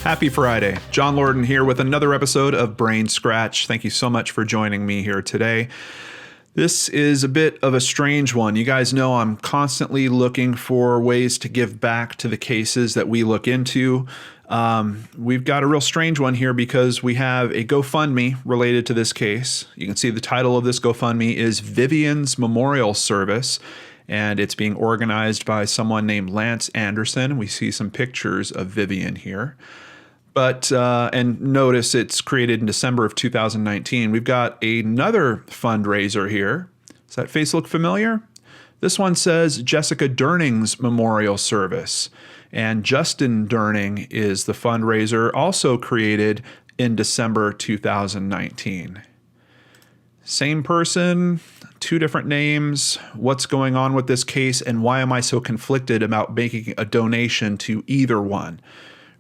Happy Friday. John Lorden here with another episode of BrainScratch. Thank you so much for joining me here today. This is a bit of a strange one. You guys know I'm constantly looking for ways to give back to the cases that we look into. We've got a real strange one here because we have a GoFundMe related to this case. You can see the title of this GoFundMe is Vivian's Memorial Service, and it's being organized by someone named Lance Anderson. We see some pictures of Vivian here. But, and notice it's created in December of 2019. We've got another fundraiser here. Does that face look familiar? This one says Jessica Durning's Memorial Service. And Justin Durning is the fundraiser, also created in December 2019. Same person, two different names. What's going on with this case, and why am I so conflicted about making a donation to either one?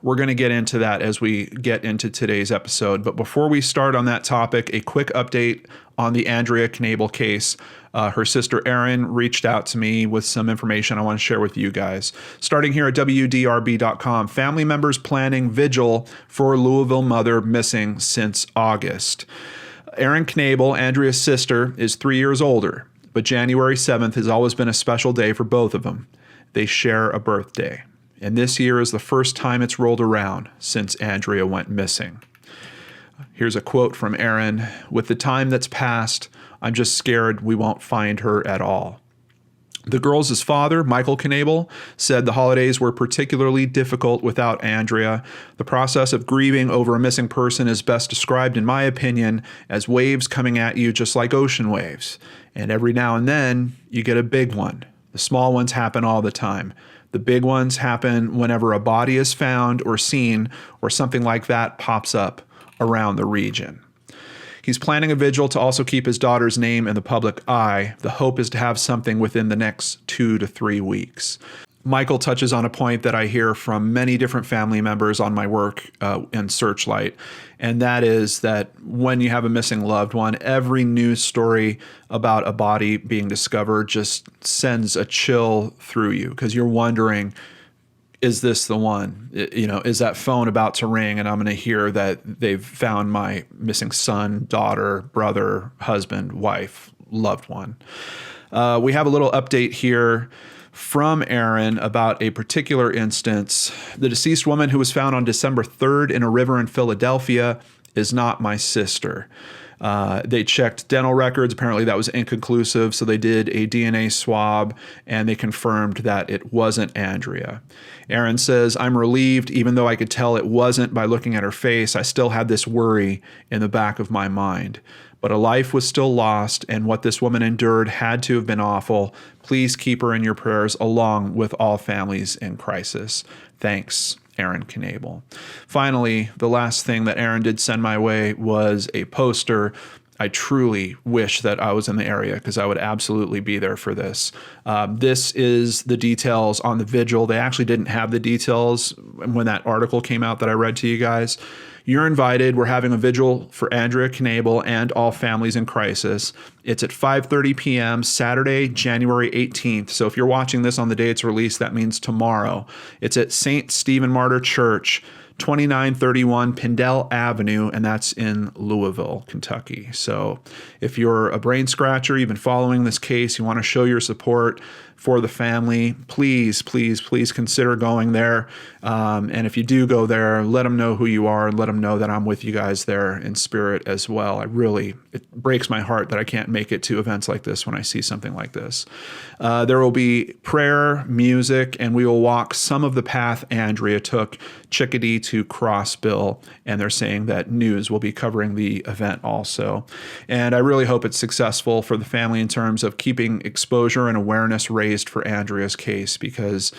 We're going to get into that as we get into today's episode. But before we start on that topic, a quick update on the Andrea Knable case. Her sister Erin reached out to me with some information I want to share with you guys. Starting here at WDRB.com, family members planning vigil for Louisville mother missing since August. Erin Knable, Andrea's sister, is 3 years older, but January 7th has always been a special day for both of them. They share a birthday. And this year is the first time it's rolled around since Andrea went missing. Here's a quote from Erin. "With the time that's passed, I'm just scared we won't find her at all." The girls' father, Michael Knable, said the holidays were particularly difficult without Andrea. The process of grieving over a missing person is best described, in my opinion, as waves coming at you just like ocean waves. And every now and then, you get a big one. The small ones happen all the time. The big ones happen whenever a body is found or seen or something like that pops up around the region. He's planning a vigil to also keep his daughter's name in the public eye. The hope is to have something within the next 2 to 3 weeks. Michael touches on a point that I hear from many different family members on my work in Searchlight, and that is that when you have a missing loved one, every news story about a body being discovered just sends a chill through you because you're wondering, is this the one? You know, is that phone about to ring and I'm going to hear that they've found my missing son, daughter, brother, husband, wife, loved one? We have a little update here from Erin about a particular instance. The deceased woman who was found on December 3rd in a river in Philadelphia is not my sister. They checked dental records. Apparently that was inconclusive, so they did a DNA swab and they confirmed that it wasn't Andrea. Erin says, "I'm relieved, even though I could tell it wasn't by looking at her face. I still had this worry in the back of my mind. But a life was still lost, and what this woman endured had to have been awful. Please keep her in your prayers along with all families in crisis. Thanks, Erin Knable." Finally, the last thing that Erin did send my way was a poster. I truly wish that I was in the area because I would absolutely be there for this. This is the details on the vigil. They actually didn't have the details when that article came out that I read to you guys. You're invited. We're having a vigil for Andrea Knable and all families in crisis. It's at 5:30 p.m. Saturday, January 18th. So if you're watching this on the day it's released, that means tomorrow. It's at St. Stephen Martyr Church, 2931 Pindell Avenue, and that's in Louisville, Kentucky. So if you're a brain scratcher, you've been following this case, you want to show your support for the family, please, please, please consider going there. And if you do go there, let them know who you are and let them know that I'm with you guys there in spirit as well. It breaks my heart that I can't make it to events like this when I see something like this. There will be prayer, music, and we will walk some of the path Andrea took, Chickadee to Crossbill, and they're saying that news will be covering the event also. And I really hope it's successful for the family in terms of keeping exposure and awareness raised for Andrea's case, because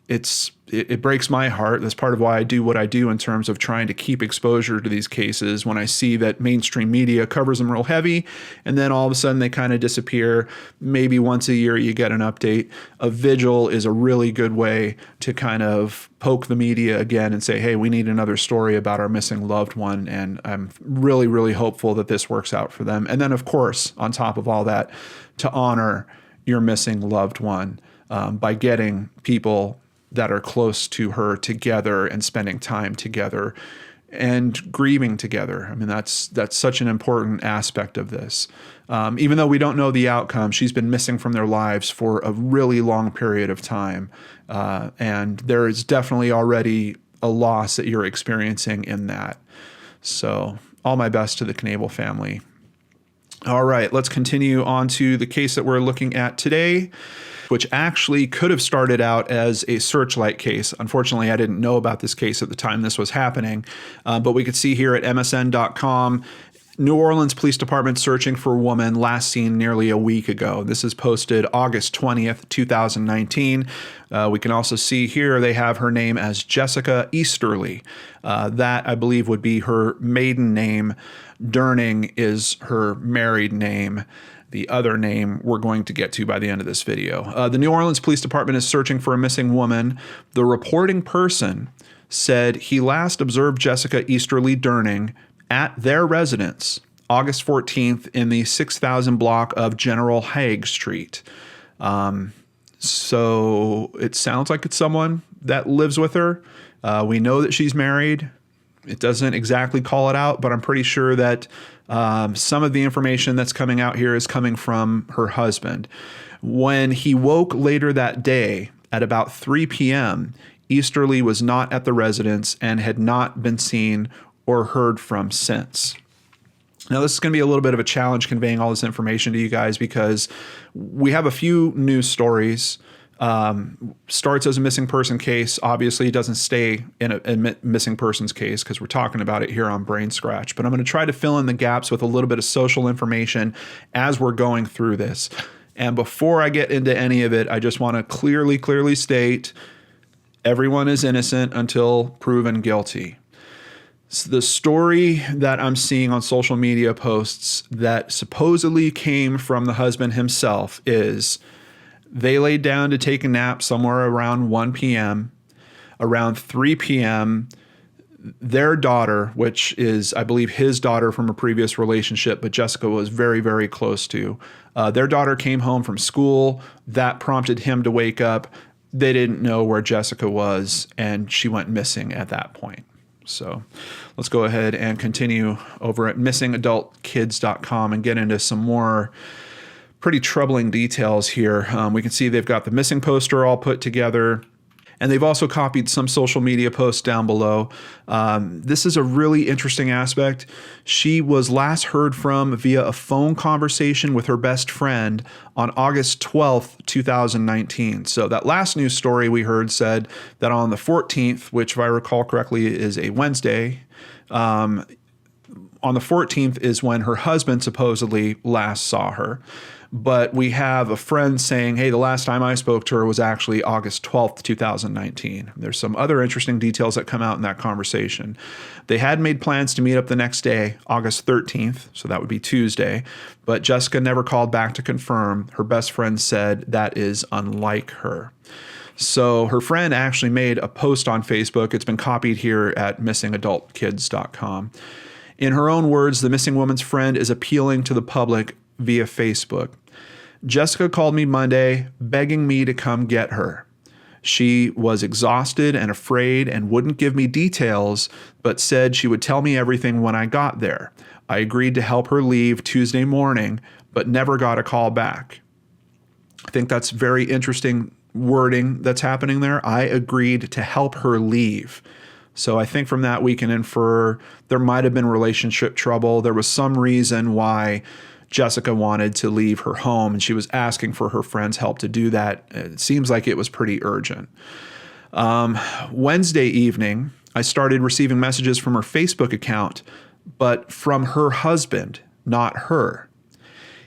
it breaks my heart. That's part of why I do what I do in terms of trying to keep exposure to these cases. When I see that mainstream media covers them real heavy, and then all of a sudden they kind of disappear. Maybe once a year you get an update. A vigil is a really good way to kind of poke the media again and say, hey, we need another story about our missing loved one. And I'm really, really hopeful that this works out for them. And then, of course, on top of all that, to honor your missing loved one by getting people that are close to her together and spending time together and grieving together. I mean, that's such an important aspect of this. Even though we don't know the outcome, she's been missing from their lives for a really long period of time. And there is definitely already a loss that you're experiencing in that. So all my best to the Knable family. All right, let's continue on to the case that we're looking at today, which actually could have started out as a Searchlight case. Unfortunately, I didn't know about this case at the time this was happening, but we could see here at MSN.com, New Orleans Police Department searching for woman last seen nearly a week ago. This is posted August 20th, 2019. We can also see here they have her name as Jessica Easterly. That, I believe, would be her maiden name. Durning is her married name. The other name we're going to get to by the end of this video. The New Orleans Police Department is searching for a missing woman. The reporting person said he last observed Jessica Easterly Durning at their residence, August 14th, in the 6000 block of General Haig Street. So it sounds like it's someone that lives with her. We know that she's married. It doesn't exactly call it out, but I'm pretty sure that some of the information that's coming out here is coming from her husband. When he woke later that day at about 3 p.m., Easterly was not at the residence and had not been seen or heard from since. Now, this is going to be a little bit of a challenge conveying all this information to you guys because we have a few news stories. Starts as a missing person case. Obviously, it doesn't stay in a missing persons case because we're talking about it here on BrainScratch. But I'm going to try to fill in the gaps with a little bit of social information as we're going through this. And before I get into any of it, I just want to clearly state everyone is innocent until proven guilty. So the story that I'm seeing on social media posts that supposedly came from the husband himself is they laid down to take a nap somewhere around 1 p.m. Around 3 p.m., their daughter, which is, I believe, his daughter from a previous relationship, but Jessica was very, very close to, their daughter came home from school. That prompted him to wake up. They didn't know where Jessica was, and she went missing at that point. So let's go ahead and continue over at missingadultkids.com and get into some more pretty troubling details here. We can see they've got the missing poster all put together, and they've also copied some social media posts down below. This is a really interesting aspect. She was last heard from via a phone conversation with her best friend on August 12th, 2019. So that last news story we heard said that on the 14th, which if I recall correctly is a Wednesday, on the 14th is when her husband supposedly last saw her. But we have a friend saying, hey, the last time I spoke to her was actually August 12th, 2019. There's some other interesting details that come out in that conversation. They had made plans to meet up the next day, August 13th, so that would be Tuesday, but Jessica never called back to confirm. Her best friend said that is unlike her. So her friend actually made a post on Facebook. It's been copied here at missingadultkids.com. In her own words, the missing woman's friend is appealing to the public via Facebook. Jessica called me Monday, begging me to come get her. She was exhausted and afraid and wouldn't give me details, but said she would tell me everything when I got there. I agreed to help her leave Tuesday morning, but never got a call back. I think that's very interesting wording that's happening there. I agreed to help her leave. So I think from that we can infer there might have been relationship trouble. There was some reason why Jessica wanted to leave her home, and she was asking for her friend's help to do that. It seems like it was pretty urgent. Wednesday evening, I started receiving messages from her Facebook account, but from her husband, not her.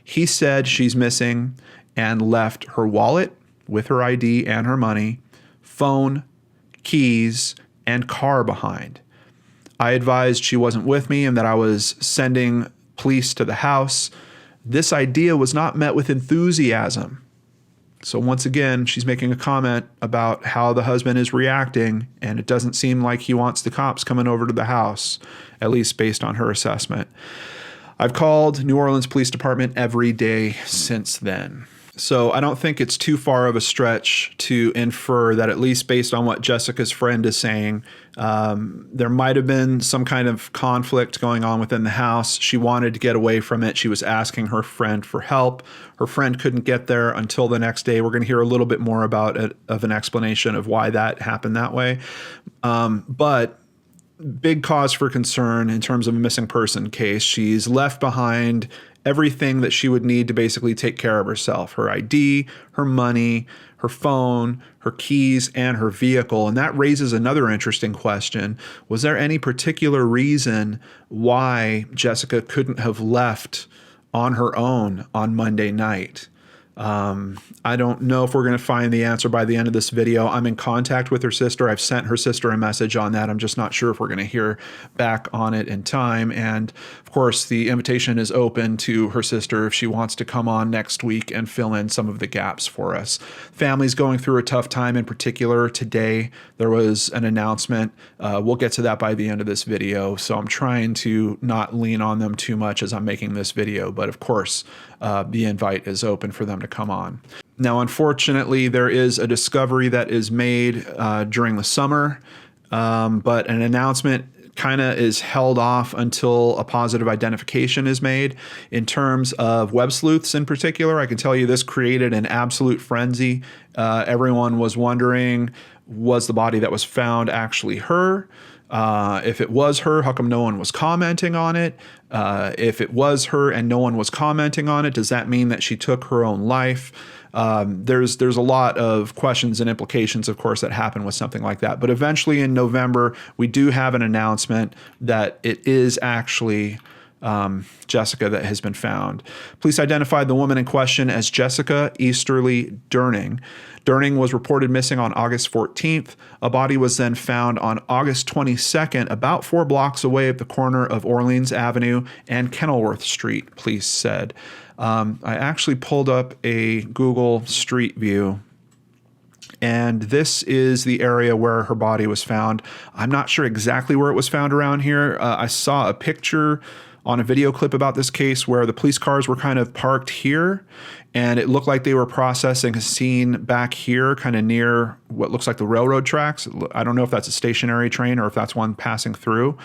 He said she's missing and left her wallet with her ID and her money, phone, keys, and car behind. I advised she wasn't with me and that I was sending police to the house. This idea was not met with enthusiasm. So once again, she's making a comment about how the husband is reacting, and it doesn't seem like he wants the cops coming over to the house, at least based on her assessment. I've called New Orleans Police Department every day since then. So I don't think it's too far of a stretch to infer that, at least based on what Jessica's friend is saying, there might have been some kind of conflict going on within the house. She wanted to get away from it. She was asking her friend for help. Her friend couldn't get there until the next day. We're going to hear a little bit more about it, of an explanation of why that happened that way. But big cause for concern in terms of a missing person case. She's left behind everything that she would need to basically take care of herself: her ID, her money, her phone, her keys, and her vehicle. And that raises another interesting question. Was there any particular reason why Jessica couldn't have left on her own on Monday night? I don't know if we're going to find the answer by the end of this video. I'm in contact with her sister. I've sent her sister a message on that. I'm just not sure if we're going to hear back on it in time. And of course, the invitation is open to her sister if she wants to come on next week and fill in some of the gaps for us. Family's going through a tough time. In particular, today there was an announcement. We'll get to that by the end of this video. So I'm trying to not lean on them too much as I'm making this video. But of course, the invite is open for them to come on. Now, unfortunately, there is a discovery that is made during the summer, but an announcement kind of is held off until a positive identification is made. In terms of web sleuths in particular, I can tell you this created an absolute frenzy. Everyone was wondering, was the body that was found actually her? If it was her, how come no one was commenting on it? If it was her and no one was commenting on it, does that mean that she took her own life? There's a lot of questions and implications, of course, that happen with something like that. But eventually in November, we do have an announcement that it is actually Jessica that has been found. Police identified the woman in question as Jessica Easterly Durning. Durning was reported missing on August 14th. A body was then found on August 22nd, about 4 blocks away at the corner of Orleans Avenue and Kenilworth Street, police said. I actually pulled up a Google Street View, and this is the area where her body was found. I'm not sure exactly where it was found around here. I saw a picture on a video clip about this case where the police cars were kind of parked here, and it looked like they were processing a scene back here, kind of near what looks like the railroad tracks. I don't know if that's a stationary train or if that's one passing through.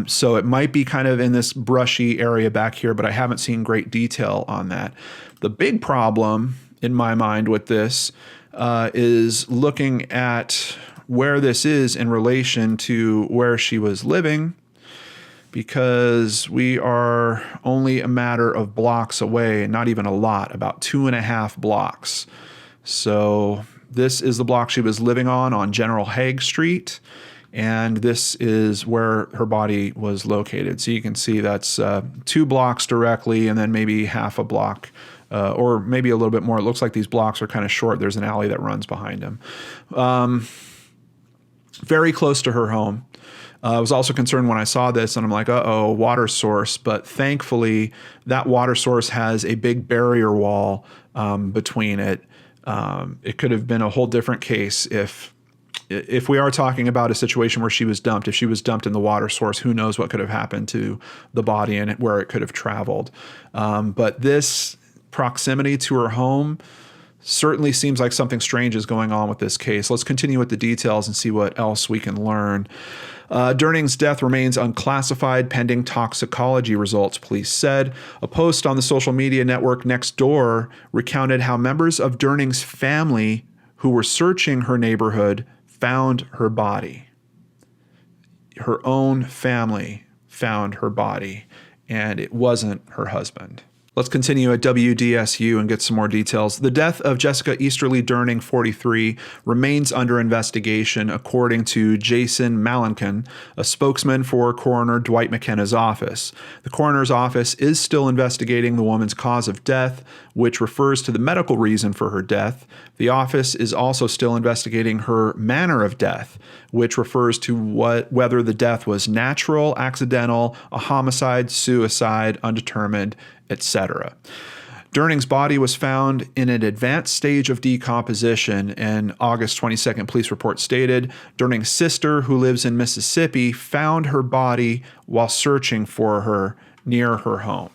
So it might be kind of in this brushy area back here, but I haven't seen great detail on that. The big problem in my mind with this is looking at where this is in relation to where she was living, because we are only a matter of blocks away, not even a lot, about 2.5 blocks. So this is the block she was living on General Haig Street, and this is where her body was located. So you can see that's 2 blocks directly, and then maybe half a block, or maybe a little bit more. It looks like these blocks are kind of short. There's an alley that runs behind them. Very close to her home. I was also concerned when I saw this, and I'm like, uh-oh, water source. But thankfully, that water source has a big barrier wall between it. It could have been a whole different case if we are talking about a situation where she was dumped. If she was dumped in the water source, who knows what could have happened to the body and where it could have traveled. But this proximity to her home certainly seems like something strange is going on with this case. Let's continue with the details and see what else we can learn. Durning's death remains unclassified pending toxicology results, police said. A post on the social media network Nextdoor recounted how members of Durning's family who were searching her neighborhood found her body. Her own family found her body, and it wasn't her husband. Let's continue at WDSU and get some more details. The death of Jessica Easterly Durning, 43, remains under investigation, according to Jason Malenkin, a spokesman for Coroner Dwight McKenna's office. The coroner's office is still investigating the woman's cause of death, which refers to the medical reason for her death. The office is also still investigating her manner of death, which refers to whether the death was natural, accidental, a homicide, suicide, undetermined, etc. Durning's body was found in an advanced stage of decomposition, and August 22nd police report stated Durning's sister, who lives in Mississippi, found her body while searching for her near her home.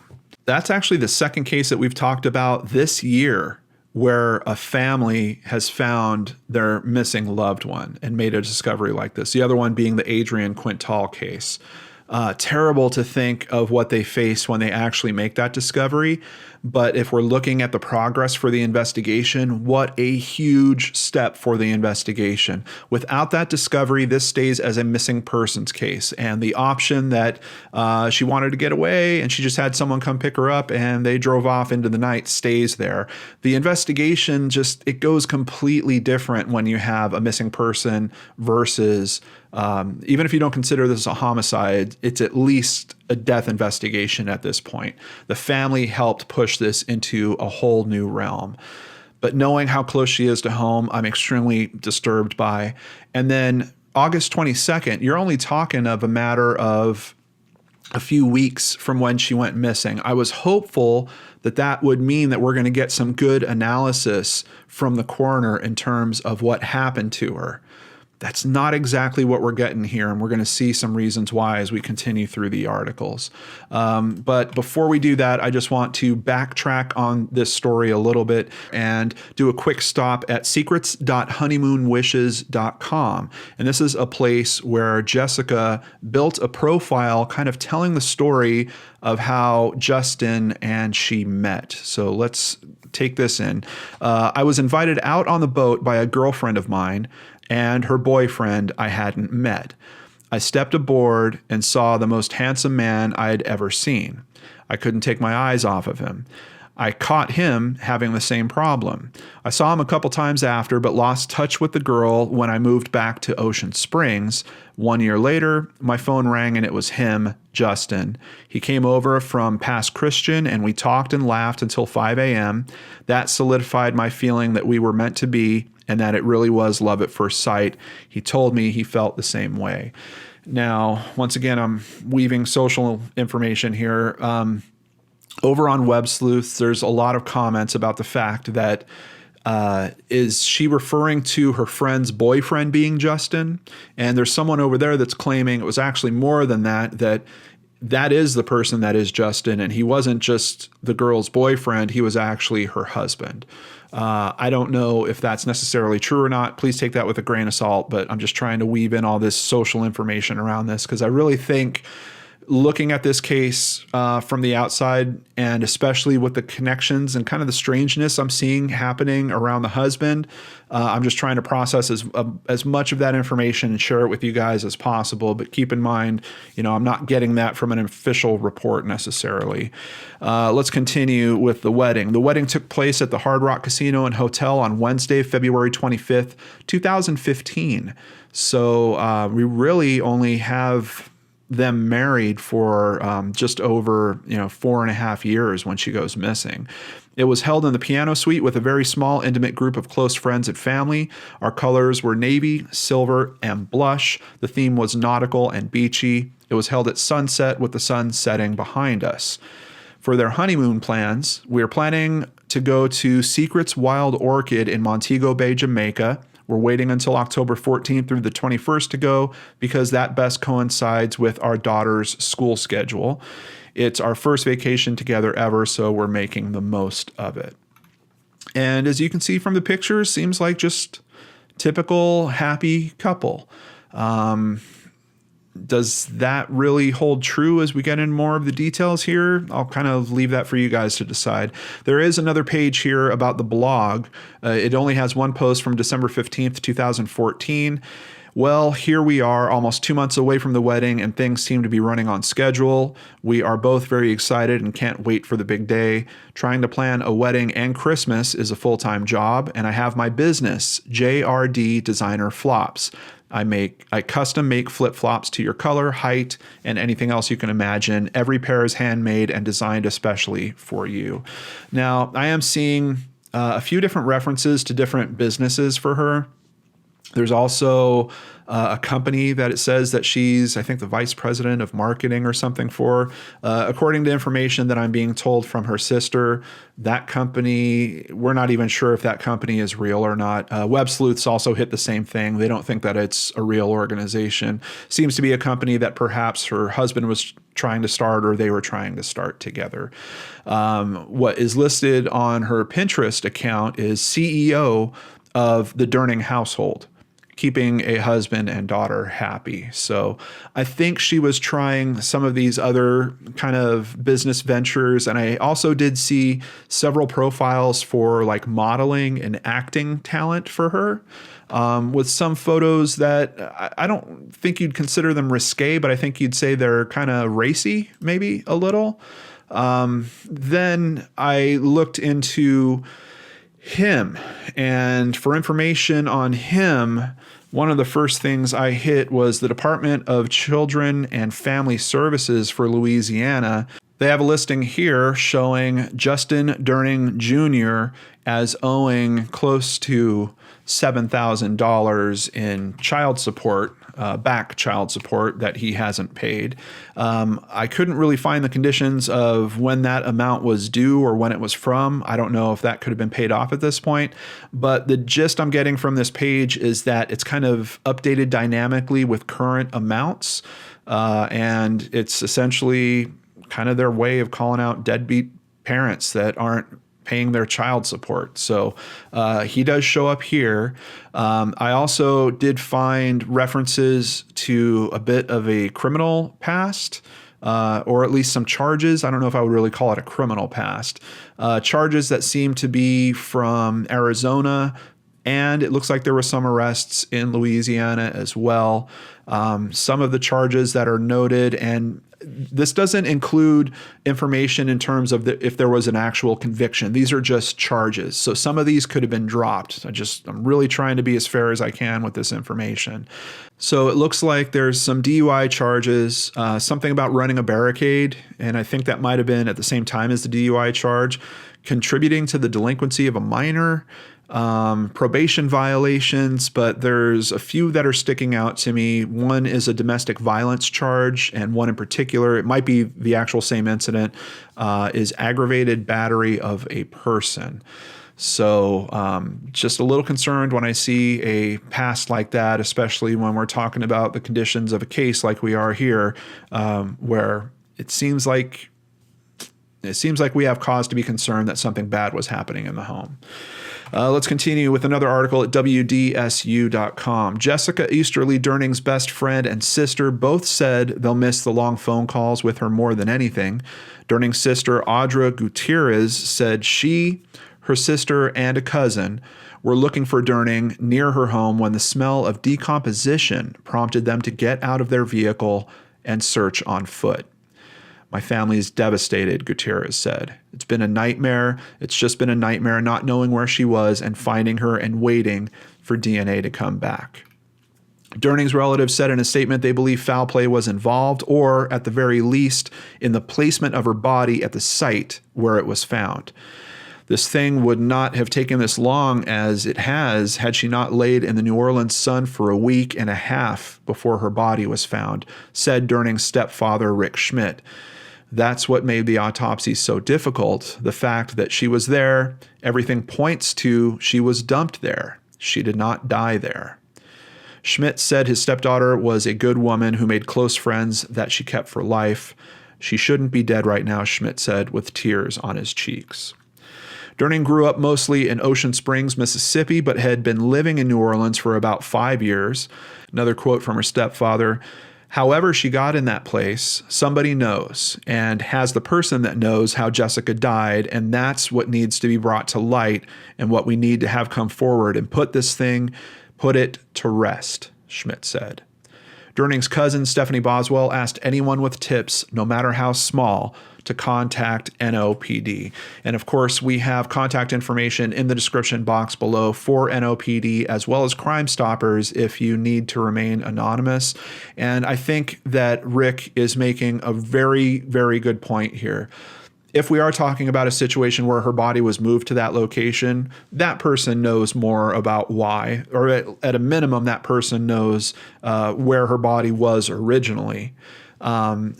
That's actually the second case that we've talked about this year where a family has found their missing loved one and made a discovery like this. The other one being the Adrian Quintal case. Terrible to think of what they face when they actually make that discovery. But if we're looking at the progress for the investigation, what a huge step for the investigation. Without that discovery, this stays as a missing persons case. And the option that she wanted to get away and she just had someone come pick her up and they drove off into the night stays there. The investigation it goes completely different when you have a missing person versus even if you don't consider this a homicide, it's at least a death investigation at this point. The family helped push this into a whole new realm. But knowing how close she is to home, I'm extremely disturbed by. And then August 22nd, you're only talking of a matter of a few weeks from when she went missing. I was hopeful that that would mean that we're going to get some good analysis from the coroner in terms of what happened to her. That's not exactly what we're getting here, and we're going to see some reasons why as we continue through the articles. But before we do that, I just want to backtrack on this story a little bit and do a quick stop at secrets.honeymoonwishes.com. And this is a place where Jessica built a profile kind of telling the story of how Justin and she met. So let's take this in. I was invited out on the boat by a girlfriend of mine and her boyfriend I hadn't met. I stepped aboard and saw the most handsome man I had ever seen. I couldn't take my eyes off of him. I caught him having the same problem. I saw him a couple times after, but lost touch with the girl when I moved back to Ocean Springs. 1 year later, my phone rang and it was him, Justin. He came over from Pass Christian and we talked and laughed until 5 a.m. That solidified my feeling that we were meant to be and that it really was love at first sight. He told me he felt the same way. Now, once again, I'm weaving social information here. Over on Web Sleuths, there's a lot of comments about the fact that is she referring to her friend's boyfriend being Justin? And there's someone over there that's claiming it was actually more than that, that is the person that is Justin, and he wasn't just the girl's boyfriend, he was actually her husband. I don't know if that's necessarily true or not. Please take that with a grain of salt, but I'm just trying to weave in all this social information around this because I really think looking at this case from the outside, and especially with the connections and kind of the strangeness I'm seeing happening around the husband, I'm just trying to process as much of that information and share it with you guys as possible. But keep in mind, I'm not getting that from an official report necessarily. Let's continue with the wedding. The wedding took place at the Hard Rock Casino and Hotel on Wednesday, February 25th, 2015. So we really only have them married for just over 4.5 years when she goes missing. It was held in the piano suite with a very small, intimate group of close friends and family. Our colors were navy, silver, and blush. The theme was nautical and beachy. It was held at sunset with the sun setting behind us. For their honeymoon plans, we are planning to go to Secrets Wild Orchid in Montego Bay, Jamaica. We're waiting until October 14th through the 21st to go because that best coincides with our daughter's school schedule. It's our first vacation together ever, so we're making the most of it. And as you can see from the pictures, seems like just typical happy couple. Does that really hold true as we get in more of the details here? I'll kind of leave that for you guys to decide. There is another page here about the blog. It only has one post from December 15th, 2014. Well, here we are almost 2 months away from the wedding, and things seem to be running on schedule. We are both very excited and can't wait for the big day. Trying to plan a wedding and Christmas is a full-time job, and I have my business, JRD Designer Flops. I custom make flip-flops to your color, height, and anything else you can imagine. Every pair is handmade and designed especially for you. Now, I am seeing a few different references to different businesses for her. There's also a company that it says that she's, I think, the vice president of marketing or something for. According to information that I'm being told from her sister, that company, we're not even sure if that company is real or not. Web Sleuths also hit the same thing. They don't think that it's a real organization. Seems to be a company that perhaps her husband was trying to start or they were trying to start together. What is listed on her Pinterest account is CEO of the Durning household, keeping a husband and daughter happy. So I think she was trying some of these other kind of business ventures. And I also did see several profiles for like modeling and acting talent for her, with some photos that I don't think you'd consider them risque, but I think you'd say they're kind of racy, maybe a little. Then I looked into him, and for information on him, one of the first things I hit was the Department of Children and Family Services for Louisiana. They have a listing here showing Justin Durning Jr. as owing close to $7,000 in child support, back child support that he hasn't paid. I couldn't really find the conditions of when that amount was due or when it was from. I don't know if that could have been paid off at this point, but the gist I'm getting from this page is that it's kind of updated dynamically with current amounts, and it's essentially kind of their way of calling out deadbeat parents that aren't paying their child support. So he does show up here. I also did find references to a bit of a criminal past, or at least some charges. I don't know if I would really call it a criminal past. Charges that seem to be from Arizona, and it looks like there were some arrests in Louisiana as well. Some of the charges that are noted, and this doesn't include information in terms of if there was an actual conviction. These are just charges. So some of these could have been dropped. I'm really trying to be as fair as I can with this information. So it looks like there's some DUI charges, something about running a barricade, and I think that might have been at the same time as the DUI charge, contributing to the delinquency of a minor, probation violations, but there's a few that are sticking out to me. One is a domestic violence charge, and one in particular, it might be the actual same incident, is aggravated battery of a person. So just a little concerned when I see a past like that, especially when we're talking about the conditions of a case like we are here, where it seems like we have cause to be concerned that something bad was happening in the home. Let's continue with another article at WDSU.com. Jessica Easterly, Durning's best friend and sister, both said they'll miss the long phone calls with her more than anything. Durning's sister, Audra Gutierrez, said she, her sister, and a cousin were looking for Durning near her home when the smell of decomposition prompted them to get out of their vehicle and search on foot. My family is devastated, Gutierrez said. It's been a nightmare. It's just been a nightmare not knowing where she was and finding her and waiting for DNA to come back. Durning's relatives said in a statement they believe foul play was involved, or at the very least in the placement of her body at the site where it was found. This thing would not have taken this long as it has had she not laid in the New Orleans sun for a week and a half before her body was found, said Durning's stepfather, Rick Schmidt. That's what made the autopsy so difficult. The fact that she was there, everything points to she was dumped there. She did not die there. Schmidt said his stepdaughter was a good woman who made close friends that she kept for life. She shouldn't be dead right now, Schmidt said, with tears on his cheeks. Durning grew up mostly in Ocean Springs, Mississippi, but had been living in New Orleans for about 5 years. Another quote from her stepfather: however she got in that place, somebody knows and has the person that knows how Jessica died, and that's what needs to be brought to light and what we need to have come forward and put it to rest. Schmidt said. Durning's cousin, Stephanie Boswell, asked anyone with tips, no matter how small, to contact NOPD. And of course, we have contact information in the description box below for NOPD as well as Crimestoppers if you need to remain anonymous. And I think that Rick is making a very, very good point here. If we are talking about a situation where her body was moved to that location, that person knows more about why, or at a minimum, that person knows where her body was originally.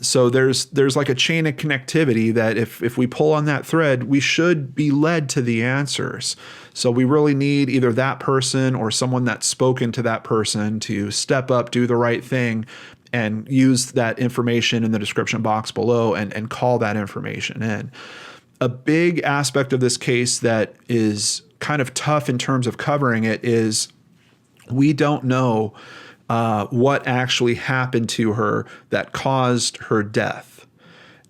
So there's like a chain of connectivity that if we pull on that thread, we should be led to the answers. So we really need either that person or someone that's spoken to that person to step up, do the right thing, and use that information in the description box below and call that information in. A big aspect of this case that is kind of tough in terms of covering it is we don't know what actually happened to her that caused her death.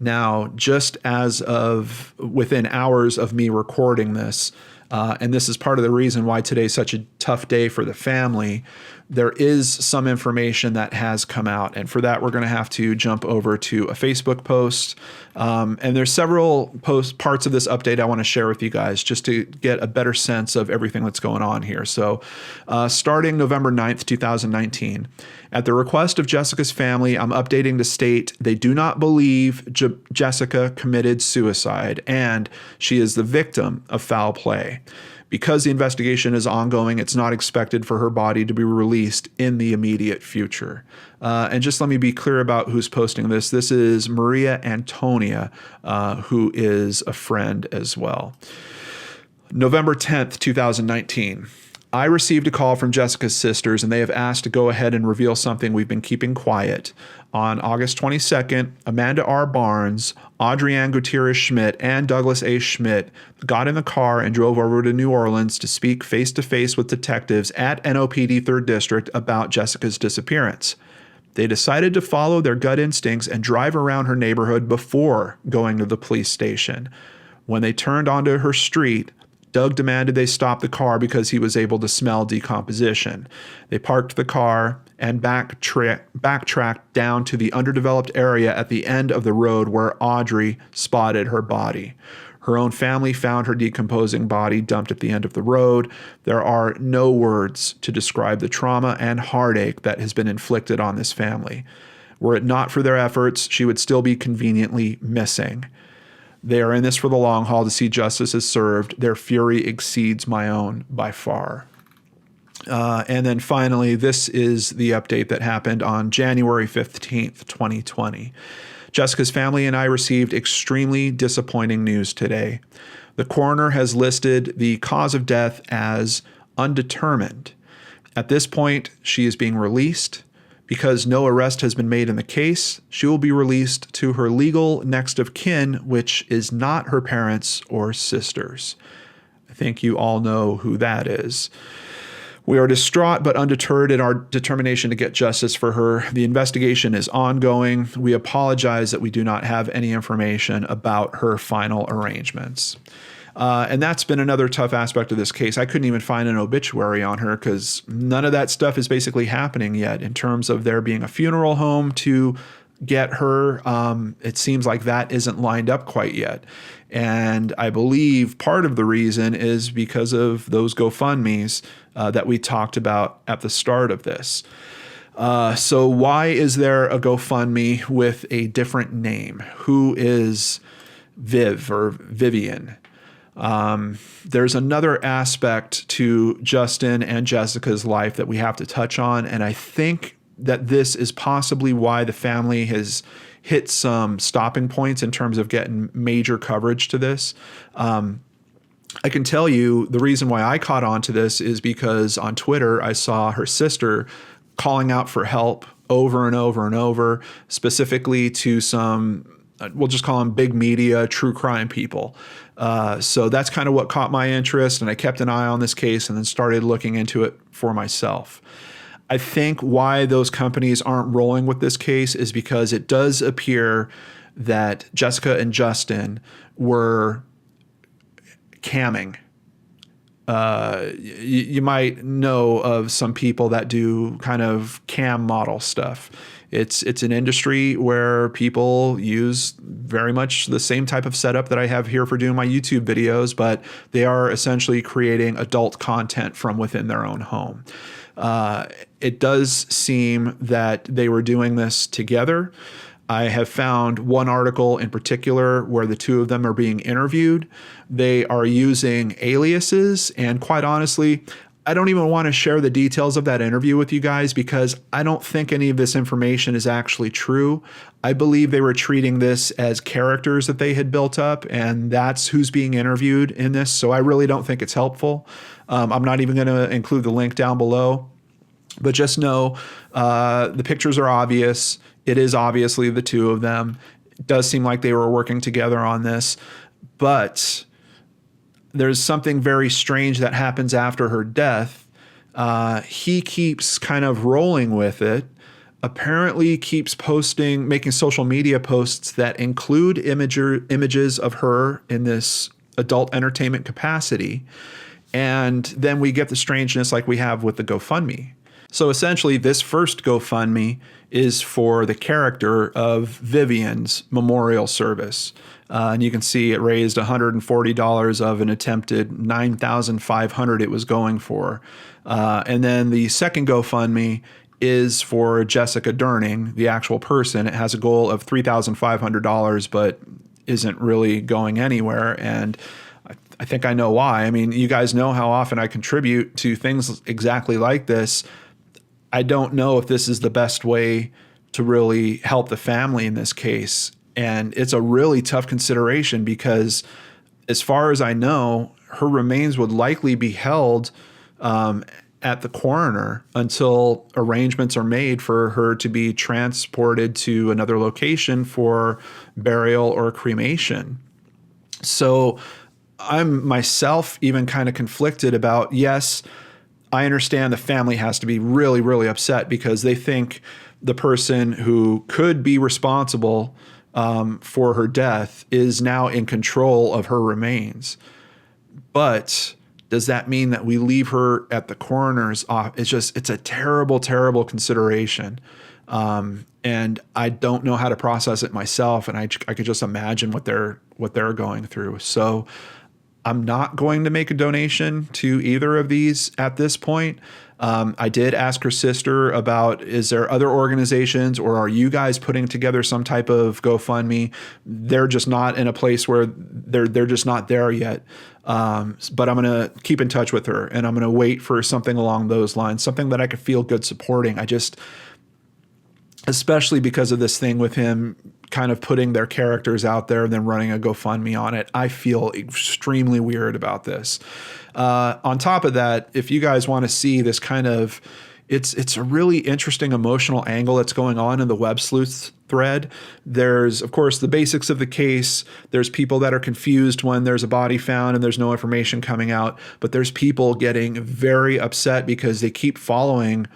Now, just as of within hours of me recording this, and this is part of the reason why today's such a tough day for the family, there is some information that has come out. And for that, we're going to have to jump over to a Facebook post. And there's several parts of this update I want to share with you guys just to get a better sense of everything that's going on here. So starting November 9th, 2019, at the request of Jessica's family, I'm updating to state they do not believe Jessica committed suicide and she is the victim of foul play. Because the investigation is ongoing, it's not expected for her body to be released in the immediate future. And just let me be clear about who's posting this. This is Maria Antonia, who is a friend as well. November 10th, 2019. I received a call from Jessica's sisters, and they have asked to go ahead and reveal something we've been keeping quiet. On August 22nd, Amanda R. Barnes, Audrey-Ann Gutierrez Schmidt, and Douglas A. Schmidt got in the car and drove over to New Orleans to speak face-to-face with detectives at NOPD 3rd District about Jessica's disappearance. They decided to follow their gut instincts and drive around her neighborhood before going to the police station. When they turned onto her street, Doug demanded they stop the car because he was able to smell decomposition. They parked the car and backtracked down to the underdeveloped area at the end of the road where Audrey spotted her body. Her own family found her decomposing body dumped at the end of the road. There are no words to describe the trauma and heartache that has been inflicted on this family. Were it not for their efforts, she would still be conveniently missing. They are in this for the long haul to see justice is served. Their fury exceeds my own by far. And then finally, this is the update that happened on January 15th, 2020. Jessica's family and I received extremely disappointing news today. The coroner has listed the cause of death as undetermined. At this point, she is being released. Because no arrest has been made in the case, she will be released to her legal next of kin, which is not her parents or sisters. I think you all know who that is. We are distraught but undeterred in our determination to get justice for her. The investigation is ongoing. We apologize that we do not have any information about her final arrangements. And that's been another tough aspect of this case. I couldn't even find an obituary on her because none of that stuff is basically happening yet in terms of there being a funeral home to get her. It seems like that isn't lined up quite yet. And I believe part of the reason is because of those GoFundMes that we talked about at the start of this. So why is there a GoFundMe with a different name? Who is Viv or Vivian? There's another aspect to Justin and Jessica's life that we have to touch on, and I think that this is possibly why the family has hit some stopping points in terms of getting major coverage to this. I can tell you the reason why I caught on to this is because on Twitter I saw her sister calling out for help over and over and over, specifically to some, we'll just call them big media, true crime people. So that's kind of what caught my interest, and I kept an eye on this case and then started looking into it for myself. I think why those companies aren't rolling with this case is because it does appear that Jessica and Justin were camming. you might know of some people that do kind of cam model stuff. It's an industry where people use very much the same type of setup that I have here for doing my YouTube videos, but they are essentially creating adult content from within their own home. It does seem that they were doing this together. I have found one article in particular where the two of them are being interviewed. They are using aliases, and quite honestly, I don't even want to share the details of that interview with you guys because I don't think any of this information is actually true. I believe they were treating this as characters that they had built up, and that's who's being interviewed in this. So I really don't think it's helpful. I'm not even going to include the link down below, but just know the pictures are obvious. It is obviously the two of them. It does seem like they were working together on this, but there's something very strange that happens after her death. He keeps kind of rolling with it, apparently keeps posting, making social media posts that include images of her in this adult entertainment capacity. And then we get the strangeness like we have with the GoFundMe. So essentially, this first GoFundMe is for the character of Vivian's memorial service. And you can see it raised $140 of an attempted $9,500 it was going for. And then the second GoFundMe is for Jessica Durning, the actual person. It has a goal of $3,500, but isn't really going anywhere. And I think I know why. I mean, you guys know how often I contribute to things exactly like this. I don't know if this is the best way to really help the family in this case. And it's a really tough consideration because as far as I know, her remains would likely be held at the coroner until arrangements are made for her to be transported to another location for burial or cremation. So I'm myself even kind of conflicted about, yes, I understand the family has to be really, really upset because they think the person who could be responsible for her death is now in control of her remains. But does that mean that we leave her at the coroner's office? It's a terrible, terrible consideration. And I don't know how to process it myself. And I could just imagine what they're going through. So I'm not going to make a donation to either of these at this point. I did ask her sister about, is there other organizations or are you guys putting together some type of GoFundMe? They're just not in a place where they're just not there yet. But I'm going to keep in touch with her and I'm going to wait for something along those lines, something that I could feel good supporting. Especially because of this thing with him kind of putting their characters out there and then running a GoFundMe on it. I feel extremely weird about this. On top of that, if you guys want to see this kind of, it's a really interesting emotional angle that's going on in the Web Sleuth thread. There's, of course, the basics of the case. There's people that are confused when there's a body found and there's no information coming out. But there's people getting very upset because they keep following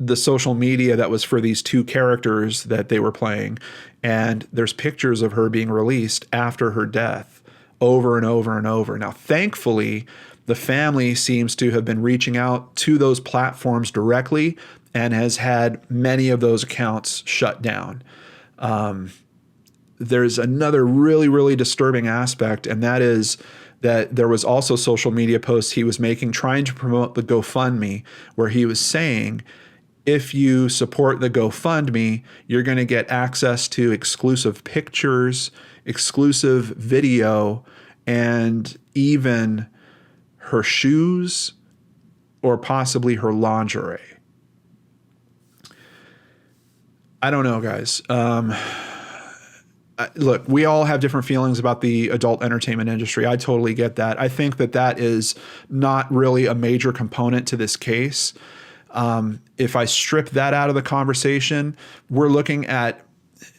the social media that was for these two characters that they were playing. And there's pictures of her being released after her death over and over and over. Now, thankfully, the family seems to have been reaching out to those platforms directly and has had many of those accounts shut down. There's another really, really disturbing aspect, and that is that there was also social media posts he was making trying to promote the GoFundMe, where he was saying, if you support the GoFundMe, you're going to get access to exclusive pictures, exclusive video, and even her shoes or possibly her lingerie. I don't know, guys. Look, we all have different feelings about the adult entertainment industry. I totally get that. I think that that is not really a major component to this case. If I strip that out of the conversation, we're looking at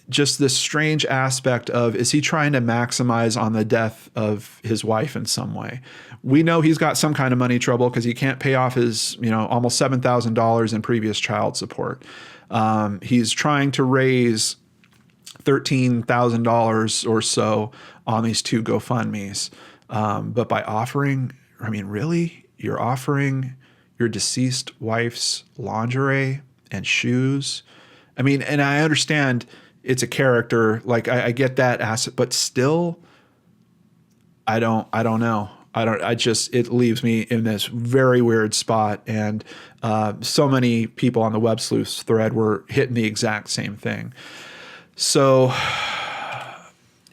just this strange aspect of, is he trying to maximize on the death of his wife in some way? We know he's got some kind of money trouble because he can't pay off his, almost $7,000 in previous child support. He's trying to raise $13,000 or so on these two GoFundMes. But by offering, really? you're offering your deceased wife's lingerie and shoes. I mean, and I understand it's a character. Like I get that aspect, but still, I don't know. It leaves me in this very weird spot. And so many people on the Web Sleuths thread were hitting the exact same thing. So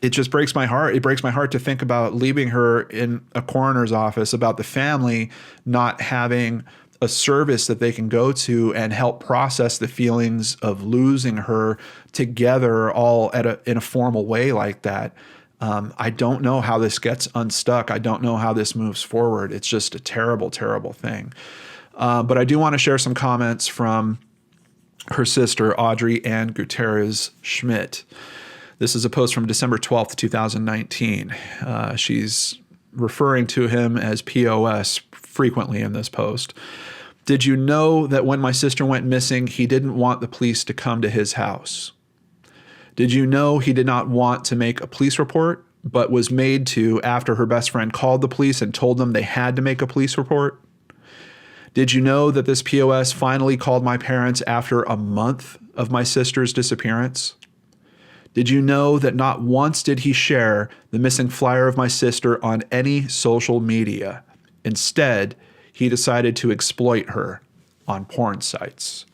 it just breaks my heart. It breaks my heart to think about leaving her in a coroner's office, about the family not having a service that they can go to and help process the feelings of losing her together all in a formal way like that. I don't know how this gets unstuck. I don't know how this moves forward. It's just a terrible, terrible thing. But I do want to share some comments from her sister, Audrey Ann Gutierrez Schmidt. This is a post from December 12th, 2019. She's referring to him as POS frequently in this post. Did you know that when my sister went missing, he didn't want the police to come to his house? Did you know he did not want to make a police report, but was made to after her best friend called the police and told them they had to make a police report? Did you know that this POS finally called my parents after a month of my sister's disappearance? Did you know that not once did he share the missing flyer of my sister on any social media? Instead, he decided to exploit her on porn sites.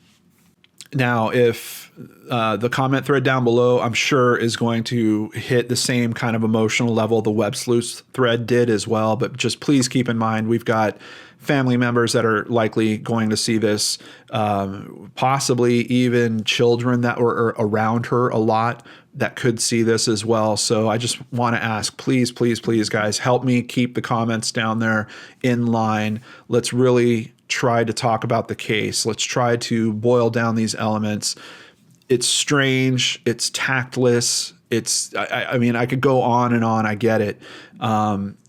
Now, if the comment thread down below, I'm sure, is going to hit the same kind of emotional level the Web Sleuths thread did as well, but just please keep in mind we've got family members that are likely going to see this, possibly even children that were around her a lot that could see this as well. So I just want to ask, please, please, please, guys, help me keep the comments down there in line. Let's really try to talk about the case. Let's try to boil down these elements. It's strange. It's tactless. I mean, I could go on and on. I get it.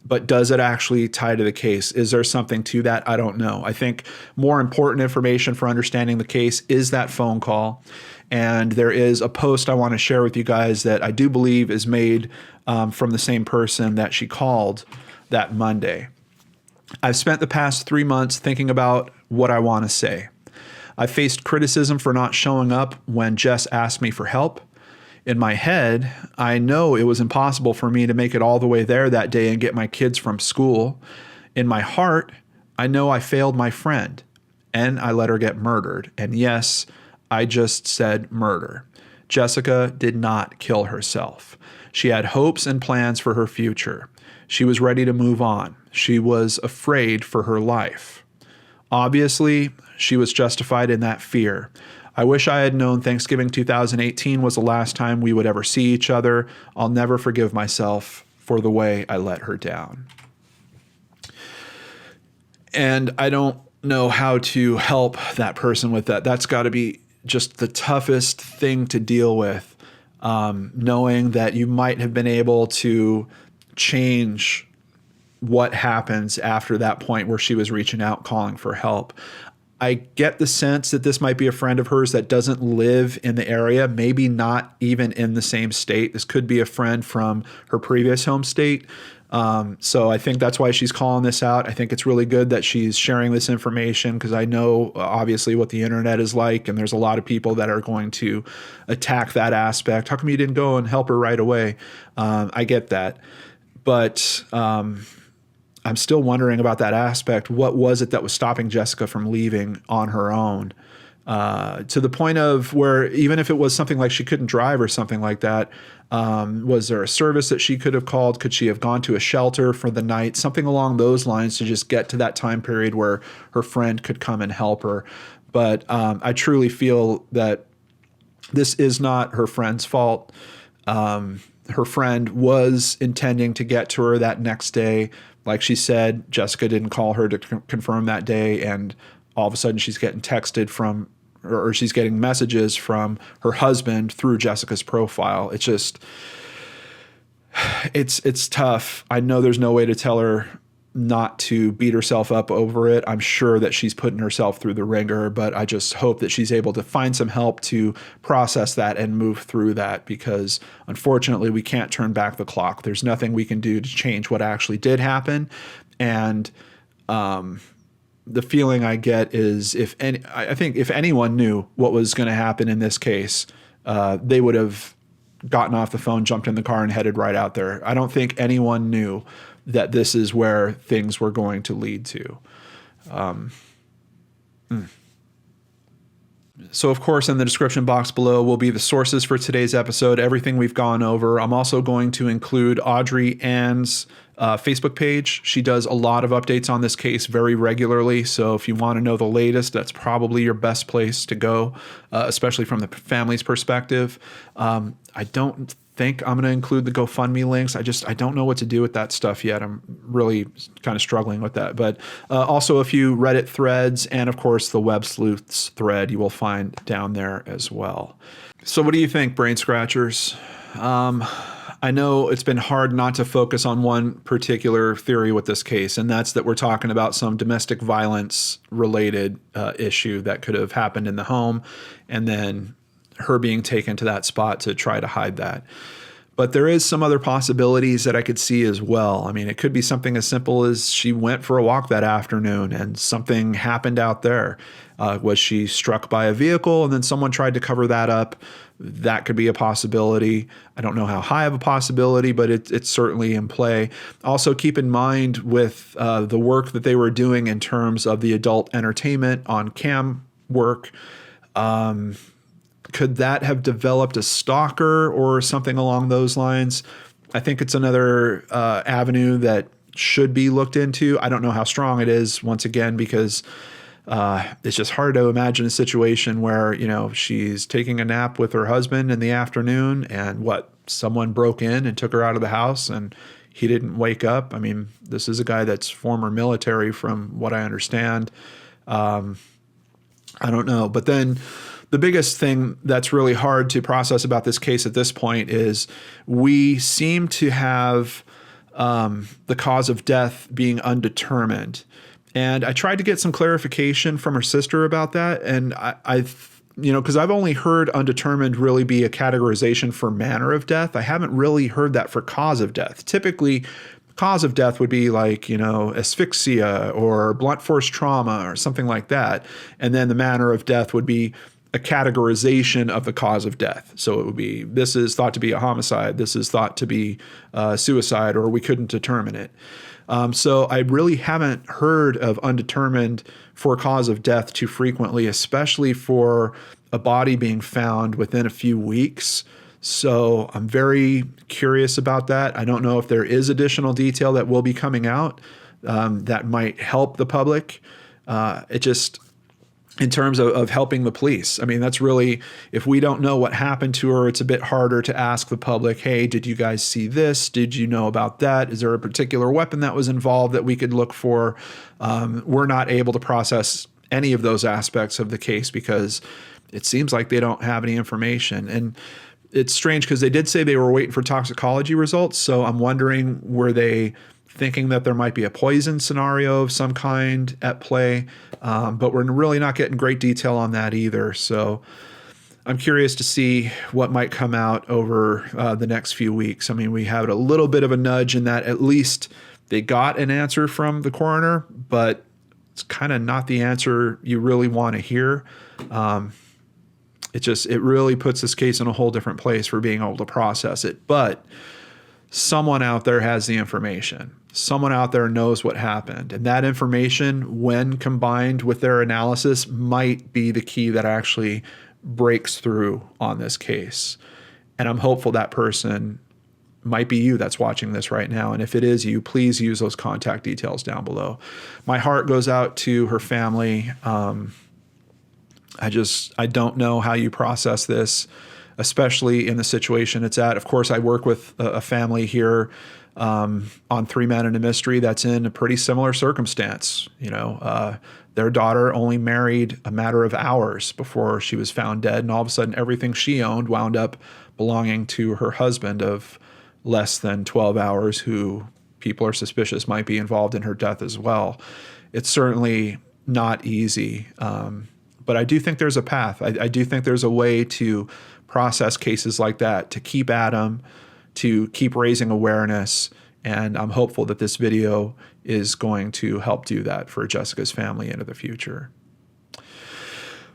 But does it actually tie to the case? Is there something to that? I don't know. I think more important information for understanding the case is that phone call. And there is a post I want to share with you guys that I do believe is made from the same person that she called that Monday. I've spent the past 3 months thinking about what I want to say. I faced criticism for not showing up when Jess asked me for help. In my head, I know it was impossible for me to make it all the way there that day and get my kids from school. In my heart, I know I failed my friend and I let her get murdered. And yes, I just said murder. Jessica did not kill herself. She had hopes and plans for her future. She was ready to move on. She was afraid for her life. Obviously, she was justified in that fear. I wish I had known Thanksgiving 2018 was the last time we would ever see each other. I'll never forgive myself for the way I let her down. And I don't know how to help that person with that. That's got to be just the toughest thing to deal with, knowing that you might have been able to change what happens after that point where she was reaching out, calling for help. I get the sense that this might be a friend of hers that doesn't live in the area, maybe not even in the same state. This could be a friend from her previous home state. So I think that's why she's calling this out. I think it's really good that she's sharing this information because I know obviously what the internet is like, and there's a lot of people that are going to attack that aspect. How come you didn't go and help her right away? I get that. But I'm still wondering about that aspect. What was it that was stopping Jessica from leaving on her own? To the point of where even if it was something like she couldn't drive or something like that, was there a service that she could have called? Could she have gone to a shelter for the night? Something along those lines to just get to that time period where her friend could come and help her. But I truly feel that this is not her friend's fault. Her friend was intending to get to her that next day. Like she said, Jessica didn't call her to confirm that day, and all of a sudden she's getting texted from, or she's getting messages from her husband through Jessica's profile. It's just, it's tough. I know there's no way to tell her not to beat herself up over it. I'm sure that she's putting herself through the ringer, but I just hope that she's able to find some help to process that and move through that, because unfortunately we can't turn back the clock. There's nothing we can do to change what actually did happen. And the feeling I get is I think if anyone knew what was going to happen in this case, they would have gotten off the phone, jumped in the car, and headed right out there. I don't think anyone knew that this is where things were going to lead to. So, of course, in the description box below will be the sources for today's episode, everything we've gone over. I'm also going to include Audrey Ann's Facebook page. She does a lot of updates on this case very regularly. So if you want to know the latest, that's probably your best place to go, especially from the family's perspective. I don't think I'm going to include the GoFundMe links. I don't know what to do with that stuff yet. I'm really kind of struggling with that. But also a few Reddit threads and, of course, the Web Sleuths thread you will find down there as well. So what do you think, Brain Scratchers? I know it's been hard not to focus on one particular theory with this case, and that's that we're talking about some domestic violence related issue that could have happened in the home, and then her being taken to that spot to try to hide that. But there is some other possibilities that I could see as well. I mean, it could be something as simple as she went for a walk that afternoon and something happened out there. Was she struck by a vehicle and then someone tried to cover that up? That could be a possibility. I don't know how high of a possibility, but it's certainly in play. Also, keep in mind with the work that they were doing in terms of the adult entertainment on cam work, could that have developed a stalker or something along those lines? I think it's another avenue that should be looked into. I don't know how strong it is, once again, because it's just hard to imagine a situation where, she's taking a nap with her husband in the afternoon and someone broke in and took her out of the house and he didn't wake up. I mean, this is a guy that's former military from what I understand. I don't know. But then the biggest thing that's really hard to process about this case at this point is we seem to have the cause of death being undetermined. And I tried to get some clarification from her sister about that. And because I've only heard undetermined really be a categorization for manner of death. I haven't really heard that for cause of death. Typically, cause of death would be like, asphyxia or blunt force trauma or something like that. And then the manner of death would be a categorization of the cause of death. So it would be, this is thought to be a homicide, this is thought to be suicide, or we couldn't determine it. So I really haven't heard of undetermined for cause of death too frequently, especially for a body being found within a few weeks. So I'm very curious about that. I don't know if there is additional detail that will be coming out that might help the public. In terms of helping the police. I mean, that's really, if we don't know what happened to her, it's a bit harder to ask the public, hey, did you guys see this? Did you know about that? Is there a particular weapon that was involved that we could look for? We're not able to process any of those aspects of the case because it seems like they don't have any information. And it's strange because they did say they were waiting for toxicology results. So I'm wondering, were they thinking that there might be a poison scenario of some kind at play, but we're really not getting great detail on that either. So I'm curious to see what might come out over the next few weeks. I mean, we have a little bit of a nudge in that at least they got an answer from the coroner, but it's kind of not the answer you really want to hear. It really puts this case in a whole different place for being able to process it. But someone out there has the information. Someone out there knows what happened. And that information, when combined with their analysis, might be the key that actually breaks through on this case. And I'm hopeful that person might be you that's watching this right now. And if it is you, please use those contact details down below. My heart goes out to her family. I don't know how you process this, especially in the situation it's at. Of course, I work with a family here on 3 Men and a Mystery that's in a pretty similar circumstance. Their daughter only married a matter of hours before she was found dead, and all of a sudden everything she owned wound up belonging to her husband of less than 12 hours, who people are suspicious might be involved in her death as well. It's certainly not easy, but I do think there's a path. I do think there's a way to process cases like that, to keep at them, to keep raising awareness. And I'm hopeful that this video is going to help do that for Jessica's family into the future.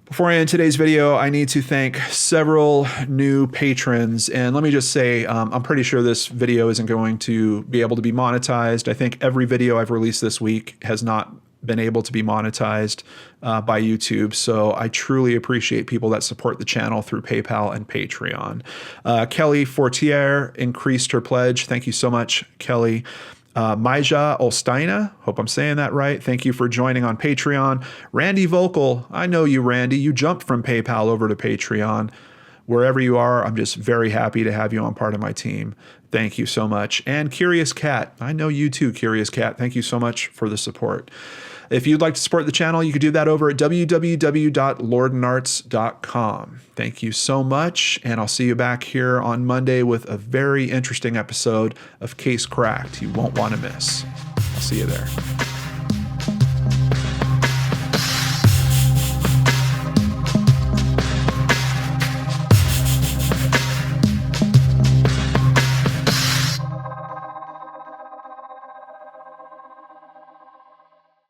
Before I end today's video, I need to thank several new patrons. And let me just say, I'm pretty sure this video isn't going to be able to be monetized. I think every video I've released this week has not been able to be monetized by YouTube. So I truly appreciate people that support the channel through PayPal and Patreon. Kelly Fortier increased her pledge. Thank you so much, Kelly. Maija Olsteina, hope I'm saying that right. Thank you for joining on Patreon. Randy Vocal, I know you, Randy. You jumped from PayPal over to Patreon. Wherever you are, I'm just very happy to have you on part of my team. Thank you so much. And Curious Cat, I know you too, Curious Cat. Thank you so much for the support. If you'd like to support the channel, you could do that over at www.lordandarts.com. Thank you so much, and I'll see you back here on Monday with a very interesting episode of Case Cracked you won't want to miss. I'll see you there.